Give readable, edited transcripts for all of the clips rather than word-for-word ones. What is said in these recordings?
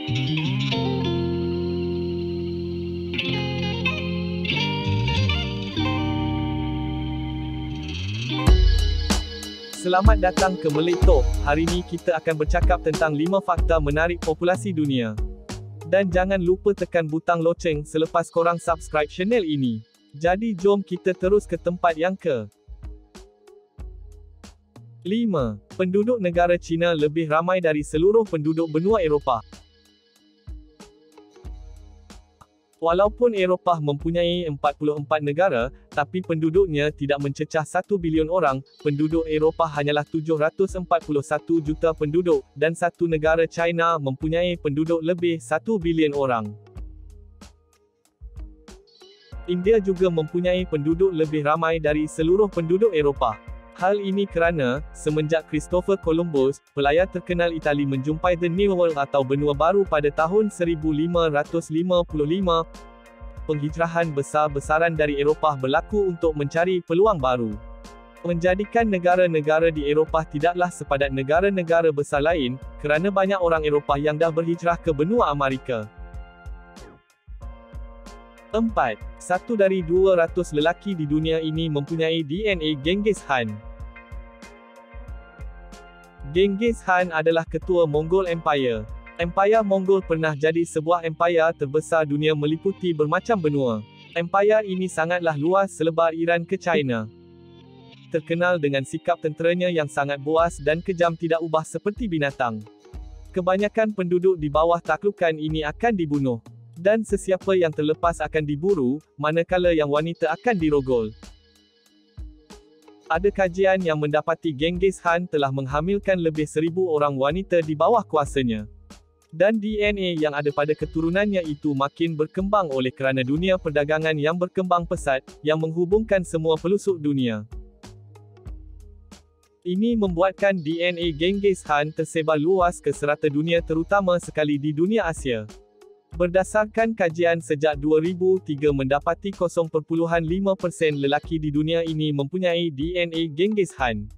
Selamat datang ke Malay Talk. Hari ini kita akan bercakap tentang 5 fakta menarik populasi dunia. Dan jangan lupa tekan butang loceng selepas korang subscribe channel ini. Jadi jom kita terus ke tempat yang ke 5. Penduduk negara China lebih ramai dari seluruh penduduk benua Eropah. Walaupun Eropah mempunyai 44 negara, tapi penduduknya tidak mencecah 1 bilion orang, penduduk Eropah hanyalah 741 juta penduduk, dan satu negara China mempunyai penduduk lebih 1 bilion orang. India juga mempunyai penduduk lebih ramai dari seluruh penduduk Eropah. Hal ini kerana, semenjak Christopher Columbus, pelayar terkenal Itali menjumpai The New World atau benua baru pada tahun 1555, penghijrahan besar-besaran dari Eropah berlaku untuk mencari peluang baru. Menjadikan negara-negara di Eropah tidaklah sepadat negara-negara besar lain, kerana banyak orang Eropah yang dah berhijrah ke benua Amerika. 4. 1 dari 200 lelaki di dunia ini mempunyai DNA Genghis Khan. Genghis Khan adalah ketua Mongol Empire. Empire Mongol pernah jadi sebuah empire terbesar dunia meliputi bermacam benua. Empire ini sangatlah luas selebar Iran ke China. Terkenal dengan sikap tenteranya yang sangat buas dan kejam tidak ubah seperti binatang. Kebanyakan penduduk di bawah taklukan ini akan dibunuh. Dan sesiapa yang terlepas akan diburu, manakala yang wanita akan dirogol. Ada kajian yang mendapati Genghis Khan telah menghamilkan lebih 1,000 orang wanita di bawah kuasanya. Dan DNA yang ada pada keturunannya itu makin berkembang oleh kerana dunia perdagangan yang berkembang pesat, yang menghubungkan semua pelosok dunia. Ini membuatkan DNA Genghis Khan tersebar luas ke serata dunia terutama sekali di dunia Asia. Berdasarkan kajian sejak 2003 mendapati 0.5% lelaki di dunia ini mempunyai DNA Genghis Khan.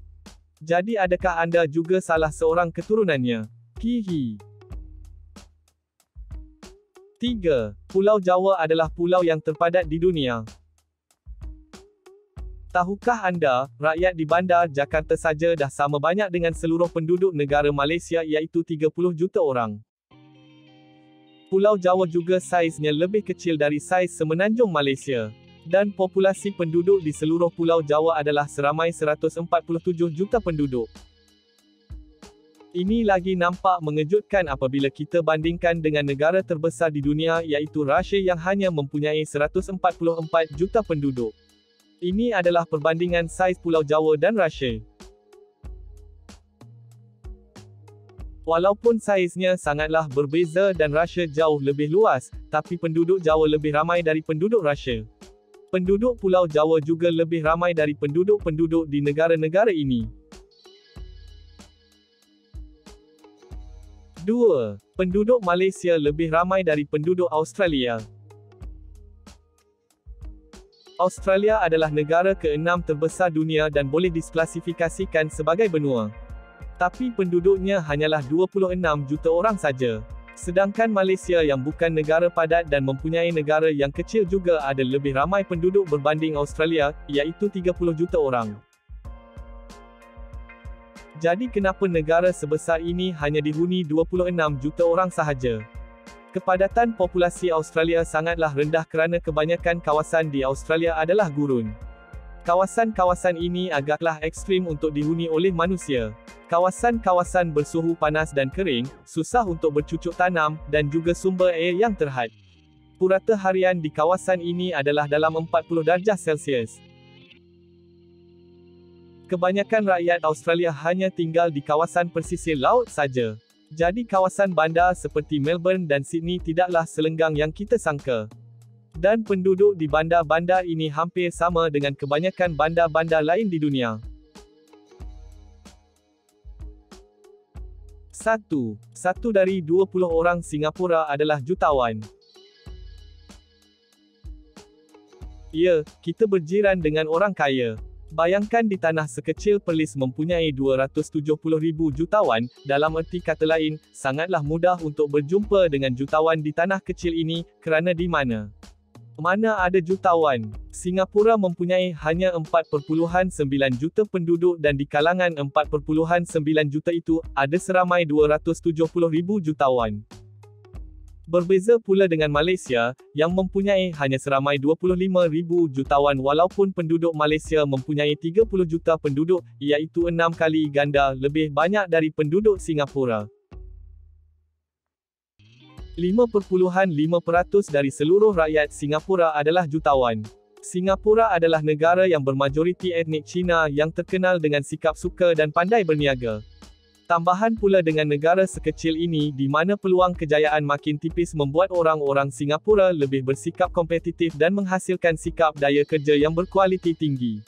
Jadi adakah anda juga salah seorang keturunannya? Hihi. 3. Pulau Jawa adalah pulau yang terpadat di dunia. Tahukah anda, rakyat di bandar Jakarta saja dah sama banyak dengan seluruh penduduk negara Malaysia iaitu 30 juta orang. Pulau Jawa juga saiznya lebih kecil dari saiz semenanjung Malaysia. Dan populasi penduduk di seluruh Pulau Jawa adalah seramai 147 juta penduduk. Ini lagi nampak mengejutkan apabila kita bandingkan dengan negara terbesar di dunia iaitu Rusia yang hanya mempunyai 144 juta penduduk. Ini adalah perbandingan saiz Pulau Jawa dan Rusia. Walaupun saiznya sangatlah berbeza dan Rusia jauh lebih luas, tapi penduduk Jawa lebih ramai dari penduduk Rusia. Penduduk Pulau Jawa juga lebih ramai dari penduduk-penduduk di negara-negara ini. 2. Penduduk Malaysia lebih ramai dari penduduk Australia. Australia adalah negara ke-6 terbesar dunia dan boleh diklasifikasikan sebagai benua. Tapi penduduknya hanyalah 26 juta orang saja. Sedangkan Malaysia yang bukan negara padat dan mempunyai negara yang kecil juga ada lebih ramai penduduk berbanding Australia, iaitu 30 juta orang. Jadi kenapa negara sebesar ini hanya dihuni 26 juta orang sahaja? Kepadatan populasi Australia sangatlah rendah kerana kebanyakan kawasan di Australia adalah gurun. Kawasan-kawasan ini agaklah ekstrim untuk dihuni oleh manusia. Kawasan-kawasan bersuhu panas dan kering, susah untuk bercucuk tanam, dan juga sumber air yang terhad. Purata harian di kawasan ini adalah dalam 40 darjah Celsius. Kebanyakan rakyat Australia hanya tinggal di kawasan pesisir laut saja. Jadi kawasan bandar seperti Melbourne dan Sydney tidaklah selenggang yang kita sangka. Dan penduduk di bandar-bandar ini hampir sama dengan kebanyakan bandar-bandar lain di dunia. 1. 1 dari 20 orang Singapura adalah jutawan. Ya, kita berjiran dengan orang kaya. Bayangkan di tanah sekecil Perlis mempunyai 270,000 jutawan, dalam erti kata lain, sangatlah mudah untuk berjumpa dengan jutawan di tanah kecil ini, kerana di mana ada jutawan. Singapura mempunyai hanya 4,9 juta penduduk dan di kalangan 4,9 juta itu, ada seramai 270,000 jutawan. Berbeza pula dengan Malaysia, yang mempunyai hanya seramai 25,000 jutawan walaupun penduduk Malaysia mempunyai 30 juta penduduk, iaitu 6 kali ganda lebih banyak dari penduduk Singapura. 5,5% dari seluruh rakyat Singapura adalah jutawan. Singapura adalah negara yang bermajoriti etnik Cina yang terkenal dengan sikap suka dan pandai berniaga. Tambahan pula dengan negara sekecil ini di mana peluang kejayaan makin tipis membuat orang-orang Singapura lebih bersikap kompetitif dan menghasilkan sikap daya kerja yang berkualiti tinggi.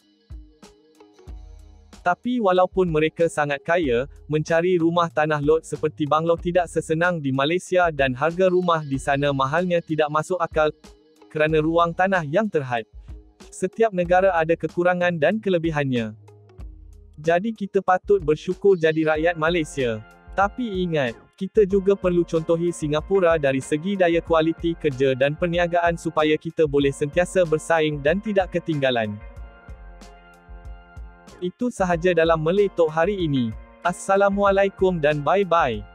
Tapi walaupun mereka sangat kaya, mencari rumah tanah lot seperti banglo tidak sesenang di Malaysia dan harga rumah di sana mahalnya tidak masuk akal kerana ruang tanah yang terhad. Setiap negara ada kekurangan dan kelebihannya. Jadi kita patut bersyukur jadi rakyat Malaysia. Tapi ingat, kita juga perlu contohi Singapura dari segi daya kualiti kerja dan perniagaan supaya kita boleh sentiasa bersaing dan tidak ketinggalan. Itu sahaja dalam Malay Talk hari ini. Assalamualaikum dan bye-bye.